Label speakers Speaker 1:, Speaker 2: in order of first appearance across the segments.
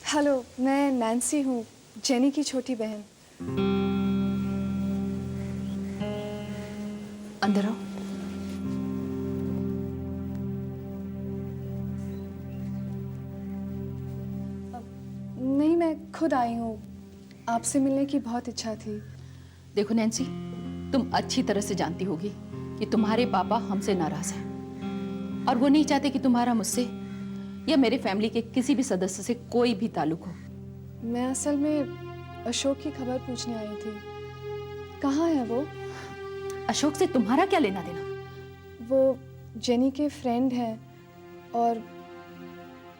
Speaker 1: Hello, मैं Nancy हूँ, jenny की छोटी बहन।
Speaker 2: अंदर आओ।
Speaker 1: नहीं, मैं खुद आई हूँ। आपसे मिलने की बहुत इच्छा थी।
Speaker 2: देखो नैन्सी, तुम अच्छी तरह से जानती होगी कि तुम्हारे पापा हमसे नाराज हैं और वो नहीं चाहते कि तुम्हारा मुझसे या मेरे फैमिली के किसी भी सदस्य से कोई भी ताल्लुक हो।
Speaker 1: मैं असल में अशोक की खबर पूछने आई थी। कहाँ है वो?
Speaker 2: अशोक से तुम्हारा क्या लेना देना?
Speaker 1: वो जेनी के फ्रेंड हैं और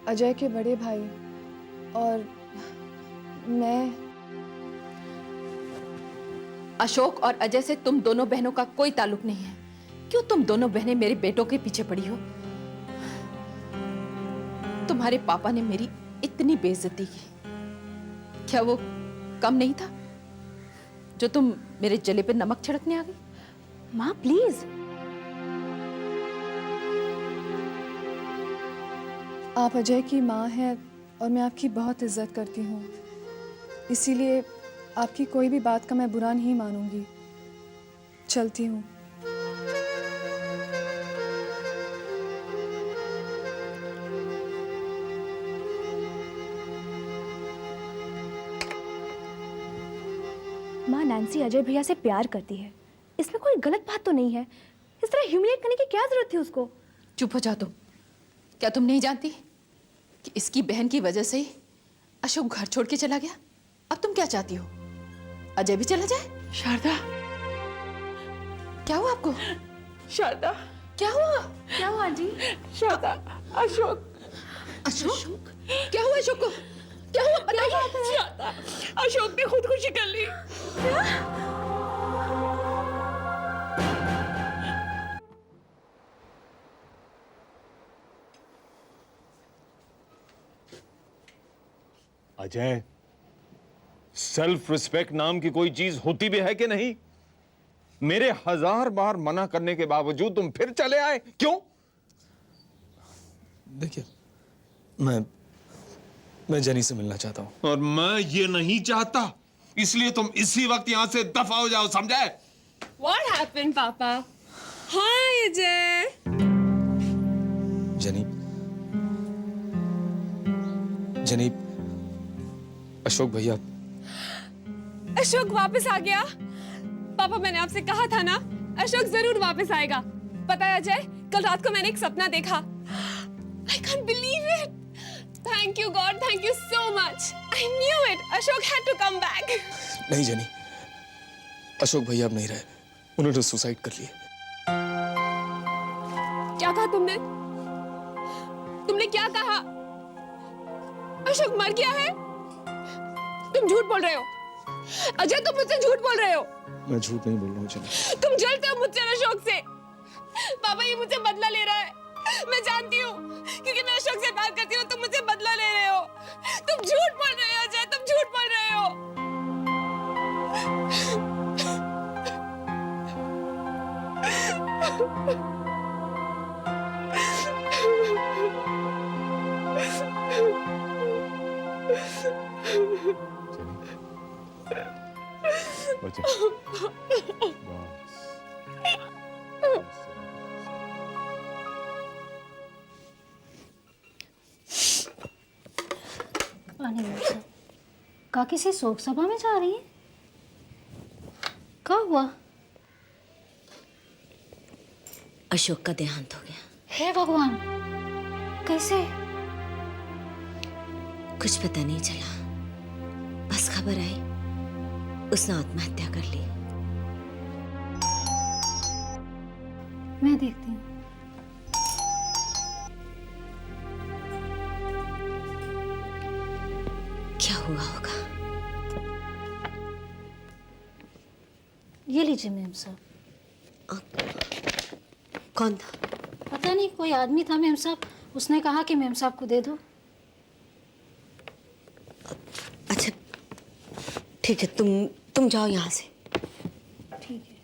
Speaker 1: अजय के बड़े भाई, और मैं।
Speaker 2: अशोक और अजय से तुम दोनों बहनों का कोई ताल्लुक नहीं है। क्यों तुम दोनों बहनें मेरे बेटों के पीछे पड़ी हो? तुम्हारे पापा ने मेरी इतनी बेइज्जती की, क्या वो कम नहीं था जो तुम मेरे जले पे नमक छिड़कने आ गई?
Speaker 3: माँ प्लीज।
Speaker 1: आप अजय की माँ हैं और मैं आपकी बहुत इज्जत करती हूँ, इसीलिए आपकी कोई भी बात का मैं बुरा नहीं मानूंगी। चलती हूँ।
Speaker 3: माँ नैन्सी अजय भैया से प्यार करती है, इसमें कोई गलत बात तो नहीं है। इस तरह ह्यूमिलेट करने की क्या जरूरत थी उसको?
Speaker 2: चुप हो जा तुम। क्या तुम नहीं जानती कि इसकी बहन की वजह से ही अशोक घर छोड़ के चला गया? अब तुम क्या चाहती हो? अजय भी चला जाए?
Speaker 4: शारदा,
Speaker 2: क्या हुआ आपको?
Speaker 4: शारदा,
Speaker 2: क्या हुआ?
Speaker 3: क्या हुआ आंटी?
Speaker 4: शारदा, अशोक,
Speaker 2: अशोक? क्या हुआ अशोक को? क्या हुआ बताइए।
Speaker 4: शारदा, अशोक ने खुदकुशी कर ली।
Speaker 5: अजय, सेल्फ रिस्पेक्ट नाम की कोई चीज होती भी है कि नहीं? मेरे 1000 बार मना करने के बावजूद तुम फिर चले आए, क्यों?
Speaker 6: देखिए, मैं जेनी से मिलना चाहता हूं।
Speaker 5: और मैं ये नहीं चाहता, इसलिए तुम इसी वक्त यहां से दफा हो जाओ, समझे?
Speaker 4: What happened, पापा? हाय अजय।
Speaker 6: जेनी, अशोक भैया।
Speaker 4: अशोक वापस आ गया? पापा, मैंने आपसे कहा था ना, अशोक जरूर वापस आएगा। पता है अजय, कल रात को मैंने एक सपना देखा। I can't believe it. Thank you God, thank you so much. I knew it. Ashok had to come back.
Speaker 6: नहीं जेनी, अशोक भैया अब नहीं रहे, उन्होंने सुसाइड कर लिया।
Speaker 4: क्या कहा तुमने? तुमने क्या कहा? अशोक मर गया है? तुम झूठ बोल रहे हो। अजय, तुम मुझसे झूठ बोल रहे हो।
Speaker 6: मैं झूठ नहीं बोल रहा हूँ जेनी।
Speaker 4: तुम जलते हो मुझसे अशोक से। पापा, ये मुझसे बदला ले रहा है। मैं जानती हूँ, क्योंकि मैं अशोक से बात करती हूँ। तुम मुझसे बदला ले रहे हो। तुम झूठ बोल रहे हो अजय, तुम झूठ बोल रहे हो।
Speaker 5: बच्चे,
Speaker 7: का किसी शोक सभा में जा रही है? क्या हुआ?
Speaker 8: अशोक का देहांत हो गया।
Speaker 7: हे भगवान, कैसे?
Speaker 8: कुछ पता नहीं चला, बस खबर आई उसने आत्महत्या कर ली।
Speaker 7: मैं देखती हूँ।
Speaker 8: क्या हुआ होगा?
Speaker 7: ये लीजिए मेम साहब।
Speaker 8: कौन था?
Speaker 7: पता नहीं, कोई आदमी था मेम साहब, उसने कहा कि मेम साहब को दे दो।
Speaker 8: अच्छा ठीक है, तुम जाओ यहाँ से।
Speaker 7: ठीक है।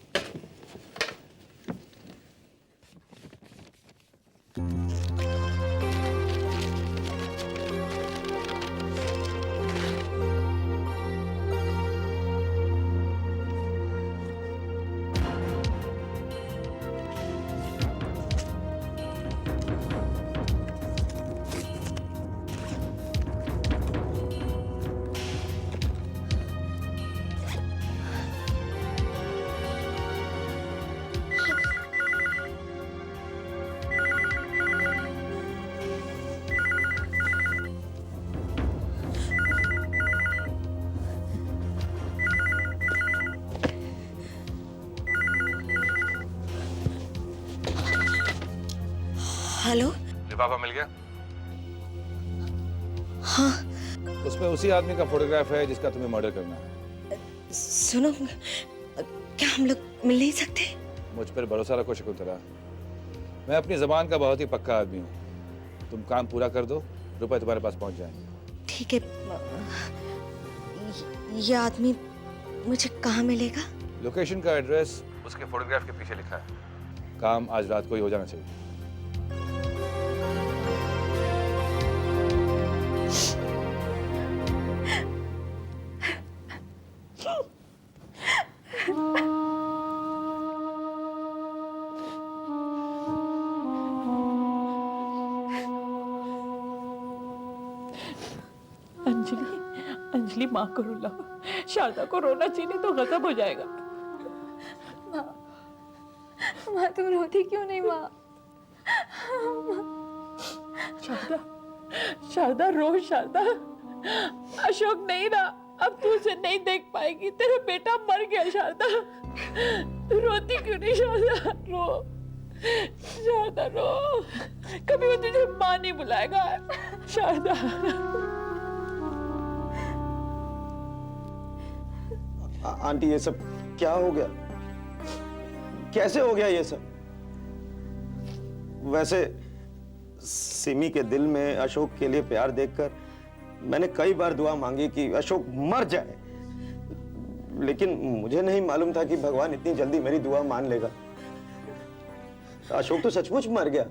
Speaker 9: लिफाफा मिल गया?
Speaker 8: हाँ।
Speaker 9: उसमें उसी आदमी का फोटोग्राफ है जिसका तुम्हें मर्डर करना है।
Speaker 8: सुनो, क्या हम लोग मिल नहीं सकते?
Speaker 9: मुझ पर भरोसा रखो शकुंतला, मैं अपनी जबान का बहुत ही पक्का आदमी हूँ। तुम काम पूरा कर दो, रुपए तुम्हारे पास पहुंच जाएंगे।
Speaker 8: ठीक है। ये आदमी मुझे कहाँ मिलेगा?
Speaker 9: लोकेशन का एड्रेस उसके फोटोग्राफ के पीछे लिखा है। काम आज रात को ही हो जाना चाहिए।
Speaker 2: अंजलि माँ को रुलाओ, शारदा को रोना चाहिए तो गजब हो जाएगा।
Speaker 3: माँ तुम रोती क्यों नहीं माँ?
Speaker 2: शारदा, शारदा रो शारदा। अशोक नहीं रहा, अब तू उसे नहीं देख पाएगी। तेरा बेटा मर गया शारदा। तू रोती क्यों नहीं शारदा? रो शारदा रो। कभी वो तुझे माँ नहीं बुलाएगा शारदा।
Speaker 10: आंटी ये सब क्या हो गया? कैसे हो गया ये सब? वैसे सिमी के दिल में अशोक के लिए प्यार देखकर मैंने कई बार दुआ मांगी कि अशोक मर जाए, लेकिन मुझे नहीं मालूम था कि भगवान इतनी जल्दी मेरी दुआ मान लेगा। अशोक तो सचमुच मर गया।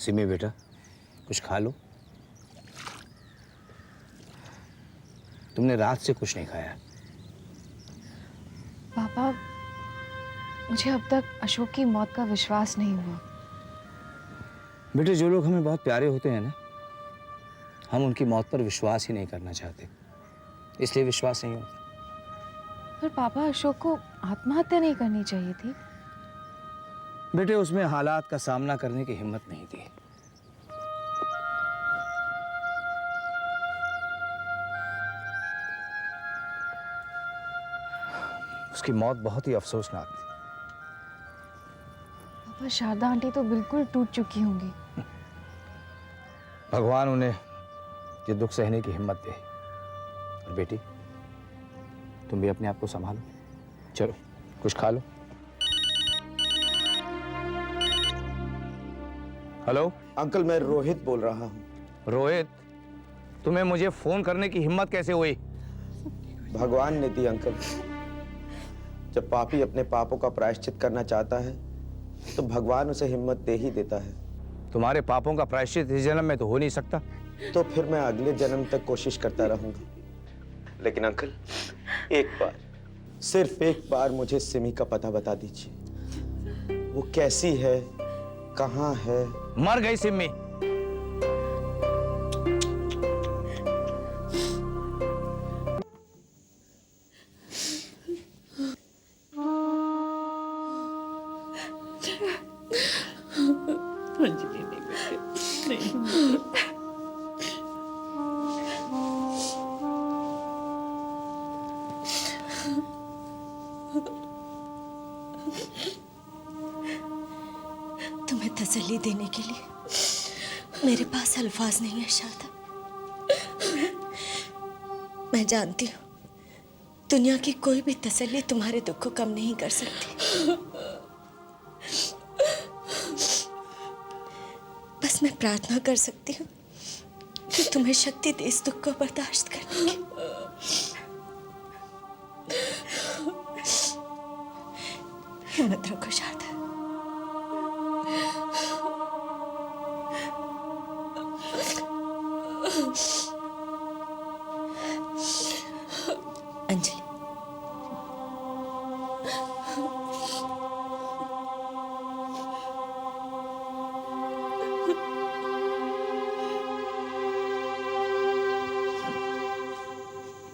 Speaker 11: सिमी बेटा, कुछ खा लो। तुमने रात से कुछ नहीं खाया।
Speaker 1: पापा, मुझे अब तक अशोक की मौत का विश्वास नहीं हुआ।
Speaker 11: बेटे, जो लोग हमें बहुत प्यारे होते हैं ना, हम उनकी मौत पर विश्वास ही नहीं करना चाहते, इसलिए विश्वास नहीं होता।
Speaker 1: पर पापा, अशोक को आत्महत्या नहीं करनी चाहिए थी।
Speaker 11: बेटे, उसमें हालात का सामना करने की हिम्मत नहीं थी। उसकी मौत बहुत ही अफसोसनाक थी।
Speaker 1: पापा, शारदा आंटी तो बिल्कुल टूट चुकी होंगी।
Speaker 11: भगवान उन्हें ये दुख सहने की हिम्मत दे। और बेटी, तुम भी अपने आप को संभालो। चलो कुछ खा लो। हेलो
Speaker 10: अंकल, मैं रोहित बोल रहा हूँ।
Speaker 11: रोहित, तुम्हें मुझे फोन करने की हिम्मत कैसे हुई?
Speaker 10: भगवान ने दी अंकल। जब पापी अपने पापों का प्रायश्चित करना चाहता है तो भगवान उसे हिम्मत दे ही देता है।
Speaker 11: तुम्हारे पापों का प्रायश्चित इस जन्म में तो हो नहीं सकता।
Speaker 10: तो फिर मैं अगले जन्म तक कोशिश करता रहूंगा। लेकिन अंकल, एक बार, सिर्फ एक बार मुझे सिमी का पता बता दीजिए। वो कैसी है, कहाँ है?
Speaker 11: मर गई सिमी।
Speaker 8: तुम्हें तसल्ली देने के लिए मेरे पास अल्फाज नहीं है शारदा। मैं जानती हूँ दुनिया की कोई भी तसल्ली तुम्हारे दुख को कम नहीं कर सकती। बस मैं प्रार्थना कर सकती हूँ कि तुम्हें शक्ति दे इस दुख को बर्दाश्त करने की। हिम्मत रखो शारदा। अंजलि,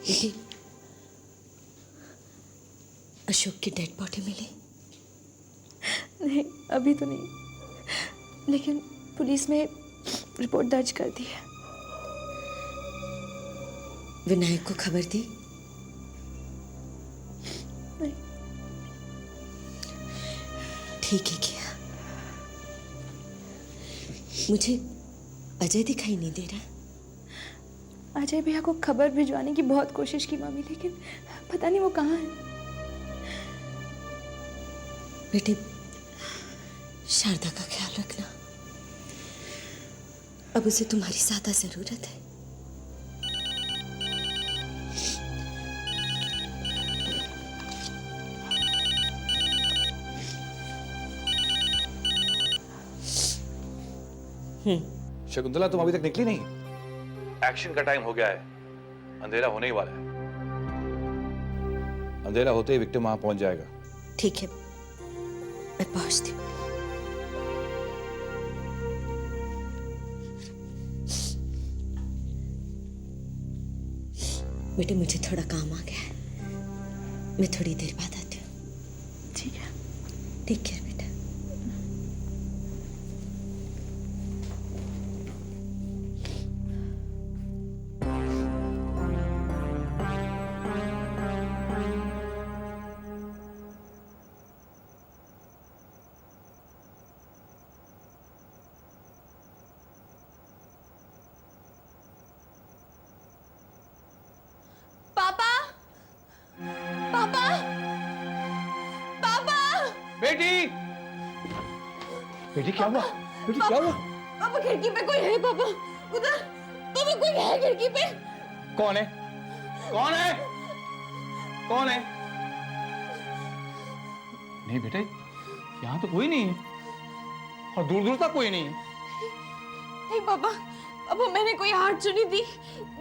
Speaker 8: बेटी, अशोक की डेड बॉडी मिली?
Speaker 3: नहीं, अभी तो नहीं, लेकिन पुलिस में रिपोर्ट दर्ज कर दी है।
Speaker 8: विनायक को खबर दी?
Speaker 3: नहीं।
Speaker 8: ठीक है किया। मुझे अजय दिखाई नहीं दे रहा।
Speaker 3: अजय भैया को खबर भिजवाने की बहुत कोशिश की मम्मी, लेकिन पता नहीं वो कहाँ है।
Speaker 8: बेटी, शारदा का ख्याल रखना। अब उसे तुम्हारी ज्यादा जरूरत है।
Speaker 9: शकुंतला, तुम अभी तक निकली नहीं? एक्शन का टाइम हो गया है, अंधेरा होने ही वाला है। अंधेरा होते ही विक्टिम वहां पहुंच जाएगा।
Speaker 8: ठीक है, मैं पहुंचती हूँ। बेटे, मुझे थोड़ा काम आ गया है, मैं थोड़ी देर बाद आती हूँ।
Speaker 3: ठीक है।
Speaker 8: टेक केयर बेटा।
Speaker 4: पापा, पापा, पापा,
Speaker 11: बेटी, बेटी क्या हुआ? बेटी क्या हुआ?
Speaker 4: पापा खिड़की पे कोई है पापा, उधर। पापा कोई है खिड़की पे।
Speaker 11: कौन है? कौन है? कौन है? नहीं बेटे, यहाँ तो कोई नहीं है, और दूर दूर तक कोई नहीं है।
Speaker 4: नहीं पापा, पापा मैंने कोई हाथ चुनी थी,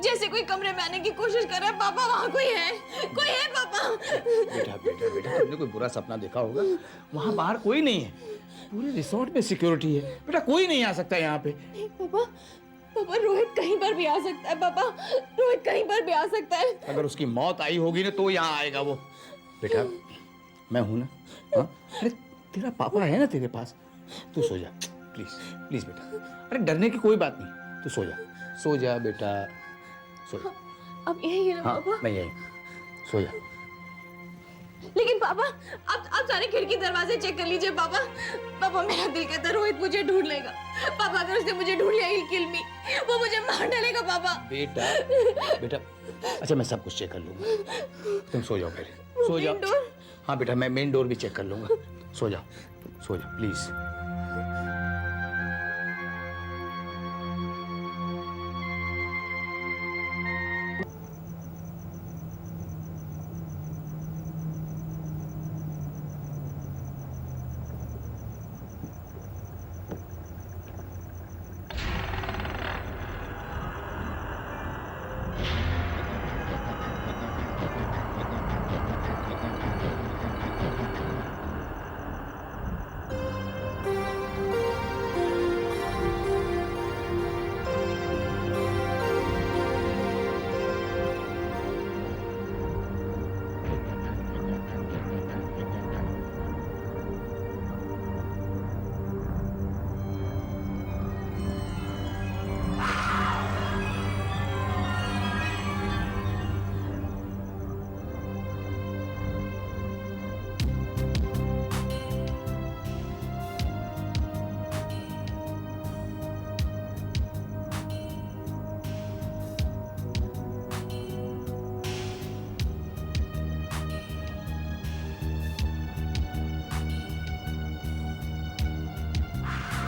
Speaker 4: जैसे कोई कमरे में आने की कोशिश कर रहा है। पापा वहाँ कोई है पापा।
Speaker 11: बेटा बेटा बेटा, तुमने कोई बुरा सपना देखा होगा। वहाँ बाहर कोई नहीं है, पूरे रिसोर्ट में सिक्योरिटी है। बेटा कोई नहीं आ सकता यहाँ पे।
Speaker 4: नहीं पापा, पापा रोहित कहीं पर भी आ सकता है। पापा रोहित कहीं पर भी आ सकता है।
Speaker 11: अगर उसकी मौत आई होगी ना तो यहाँ आएगा वो। बेटा मैं हूं ना, हाँ? अरे तेरा पापा है ना तेरे पास, तू सो जा प्लीज प्लीज बेटा। अरे डरने की कोई बात नहीं, तू सो जा बेटा, सो जा।
Speaker 4: अब यही है ना
Speaker 11: हाँ
Speaker 4: पापा?
Speaker 11: मैं यही, सो जा।
Speaker 4: लेकिन पापा आप सारे खिड़की दरवाजे चेक कर लीजिए पापा। पापा मेरा दिल कहता है रोहित मुझे ढूंढ लेगा। पापा अगर उसने मुझे ढूंढ लिया, he'll kill me, वो मुझे मार डालेगा पापा।
Speaker 11: बेटा बेटा, अच्छा मैं सब कुछ चेक कर लूंगा, तुम सो जाओ पहले, सो जाओ। हाँ बेटा, मैं मेन डोर भी चेक कर लूंगा, सो जाओ प्लीज।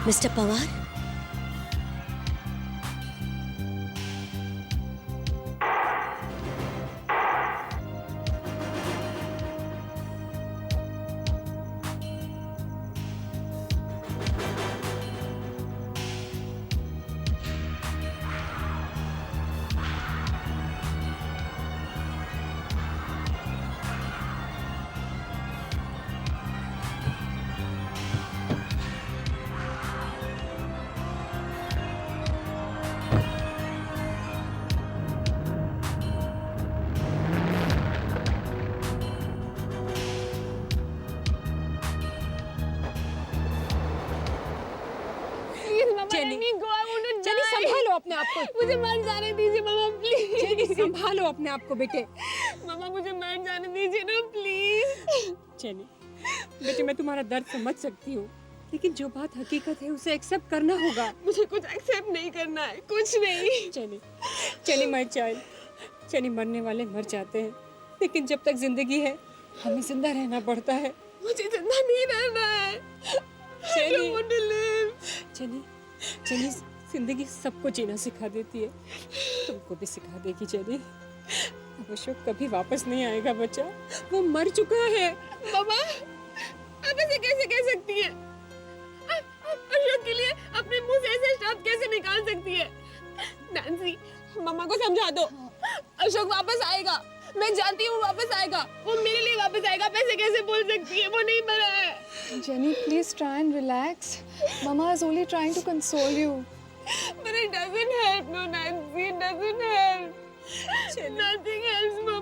Speaker 8: मिस्टर पवार,
Speaker 12: कुछ।
Speaker 4: मुझे मर जाने दीजिए मामा प्लीज।
Speaker 12: संभालो अपने आप को बेटे।
Speaker 4: मामा मुझे मर जाने दीजिए ना प्लीज।
Speaker 12: चली बेटे, मैं तुम्हारा दर्द समझ सकती हूँ, लेकिन जो बात हकीकत है उसे एक्सेप्ट करना होगा।
Speaker 4: मुझे कुछ एक्सेप्ट नहीं करना है, कुछ नहीं।
Speaker 12: चली माय चाइल्ड, चली मरने वाले मर जाते हैं, लेकिन जब तक जिंदगी है हमें जिंदा रहना पड़ता है।
Speaker 4: मुझे जिंदा नहीं रहना है। I don't want to live.
Speaker 12: चली जिंदगी सबको जीना सिखा देती है, तुमको भी सिखा देगी चली। अब अशोक कभी वापस नहीं आएगा बच्चा, वो मर चुका है।
Speaker 4: मामा आप ऐसे कैसे कह सकती है? अशोक के लिए अपने मुंह से ऐसे शब्द कैसे निकाल सकती है? नैंसी, मामा को समझा दो, अशोक वापस आएगा। मैं जानती हूँ वापस आएगा, वो मेरे लिए वापस आएगा। आप ऐसे कैसे बोल सकती है? वो नहीं मरा है।
Speaker 1: Jenny, please try and relax. Mama is only trying to console you.
Speaker 4: But it doesn't help, no, Nancy. It doesn't help. Nothing helps, Mama.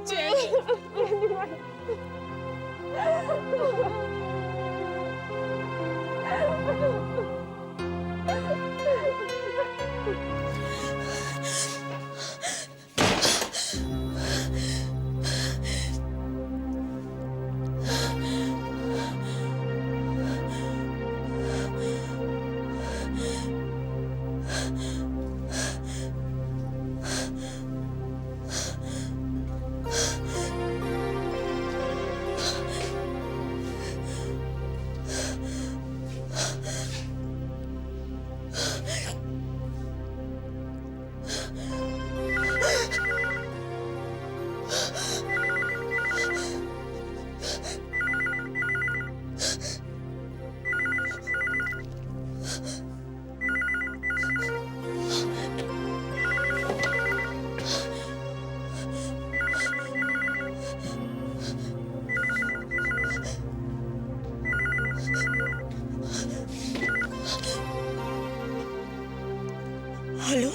Speaker 10: Hello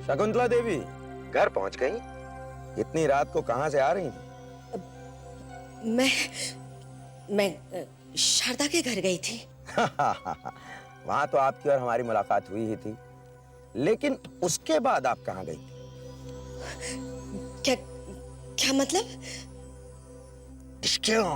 Speaker 10: Shakuntala Devi, घर पहुंच गई? इतनी रात को कहां से आ रही थी?
Speaker 8: मैं शारदा के घर गई थी।
Speaker 10: वहां तो आपकी और हमारी मुलाकात हुई ही थी, लेकिन उसके बाद आप कहां गई थी?
Speaker 8: क्या मतलब?
Speaker 10: इश्कियों